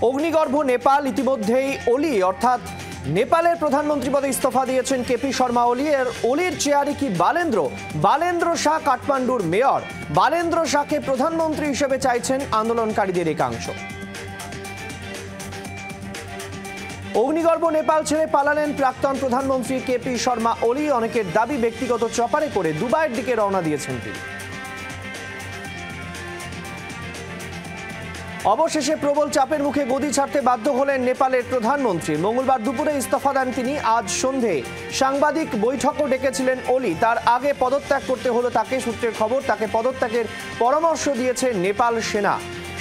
অগ্নিগর্ভ নেপাল ইতিমধ্যেই ওলি অর্থাৎ নেপালের প্রধানমন্ত্রী পদে ইস্তফা দিয়েছেন কেপি শর্মা ওলি। এর ওলির চেয়ারে কি বালেন্দ্র শাহ কাঠমান্ডুর মেয়র। বালেন্দ্র শাহকে প্রধানমন্ত্রী হিসেবে চাইছেন আন্দোলনকারীদের একাংশ। অগ্নিগর্ভ নেপাল ছেড়ে পালালেন প্রাক্তন প্রধানমন্ত্রী কেপি শর্মা ওলি। অনেকের দাবি ব্যক্তিগত চপারে করে দুবাইয়ের দিকে রওনা দিয়েছেন তিনি। অবশেষে প্রবল চাপের মুখে গদি ছাড়তে বাধ্য হলেন নেপালের প্রধানমন্ত্রী। মঙ্গলবার দুপুরে ইস্তফা দেন তিনি। আজ সন্ধে সাংবাদিক বৈঠকও ডেকেছিলেন ওলি। তার আগে পদত্যাগ করতে হলো তাকে। সূত্রের খবর, তাকে পদত্যাগের পরামর্শ দিয়েছে নেপাল সেনা।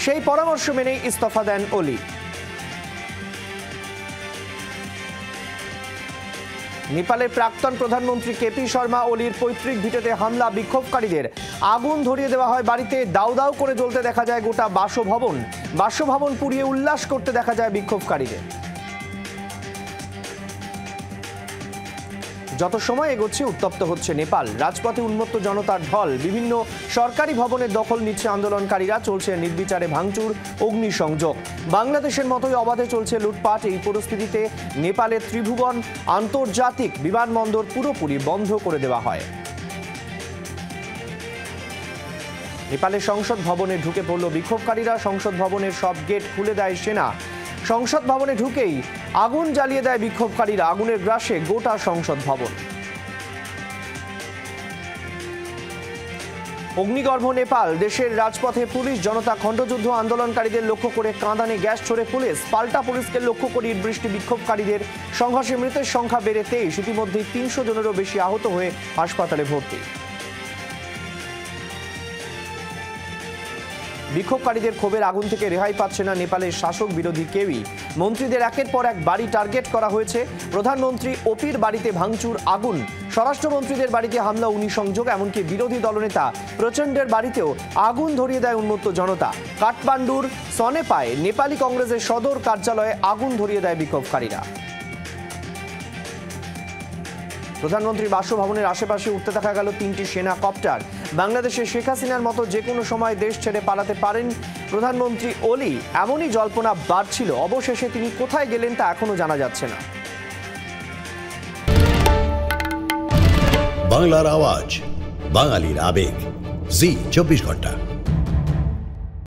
সেই পরামর্শ মেনেই ইস্তফা দেন ওলি। নেপালের প্রাক্তন প্রধানমন্ত্রী কেপি শর্মা ওলির পৈতৃক ভিটেতে হামলা, বিক্ষোভকারীদের আগুন ধরিয়ে দেওয়া হয় বাড়িতে। দাউ দাউ করে জ্বলতে দেখা যায় গোটা বাসভবন পুড়িয়ে উল্লাস করতে দেখা যায় বিক্ষোভকারীদের। যত সময় এগোচ্ছে উত্তপ্ত হচ্ছে নেপাল। রাজপথে উন্মত্ত জনতার ঢল। বিভিন্ন সরকারি ভবনের দখল নিচ্ছে আন্দোলনকারীরা। চলছে নির্বিচারে ভাঙচুর, অগ্নিসংযোগ। বাংলাদেশের মতোই অবাধে চলছে লুটপাট। এই পরিস্থিতিতে নেপালের ত্রিভুবন আন্তর্জাতিক বিমানবন্দর পুরোপুরি বন্ধ করে দেওয়া হয়। নেপালের সংসদ ভবনে ঢুকে পড়ল বিক্ষোভকারীরা। সংসদ ভবনের সব গেট খুলে দেয় সেনা। সংসদ ভবনে ঢুকেই আগুন জ্বালিয়ে দেয় বিক্ষোভকারীরা। আগুনের গ্রাসে গোটা সংসদ ভবন। অগ্নিগর্ভ নেপাল। দেশের রাজপথে পুলিশ জনতা খণ্ডযুদ্ধ। আন্দোলনকারীদের লক্ষ্য করে কাঁদানে গ্যাস ছোড়ে পুলিশ। পাল্টা পুলিশকে লক্ষ্য করে ইট বৃষ্টি বিক্ষোভকারীদের। সংঘর্ষে মৃতের সংখ্যা বেড়ে 23। ইতিমধ্যেই 300 জনেরও বেশি আহত হয়ে হাসপাতালে ভর্তি। বিক্ষোভকারীদের ক্ষোভের আগুন থেকে রেহাই পাচ্ছে না নেপালের শাসক বিরোধী কেউই। মন্ত্রীদের একের পর এক বাড়ি টার্গেট করা হয়েছে। প্রধানমন্ত্রী ওপির বাড়িতে ভাঙচুর, আগুন। স্বরাষ্ট্রমন্ত্রীদের বাড়িতে হামলা, অগ্নিসংযোগ। এমনকি বিরোধী দলনেতা প্রচণ্ডের বাড়িতেও আগুন ধরিয়ে দেয় উন্মত্ত জনতা। কাঠমান্ডুর সনেপায় নেপালি কংগ্রেসের সদর কার্যালয়ে আগুন ধরিয়ে দেয় বিক্ষোভকারীরা। প্রধানমন্ত্রীর বাসভবনের আশেপাশে উঠতে দেখা গেল 3টি সেনা কপ্টার। বাংলাদেশে শেখ হাসিনার মতো যে কোনো সময় দেশ ছেড়ে পালাতে পারেন প্রধানমন্ত্রী ওলি। এমনই জল্পনা বাড়ছিল। অবশেষে তিনি কোথায় গেলেন তা এখনো জানা যাচ্ছে না। বাংলার আওয়াজ, বাঙালির আবেগ, জি 24 ঘন্টা।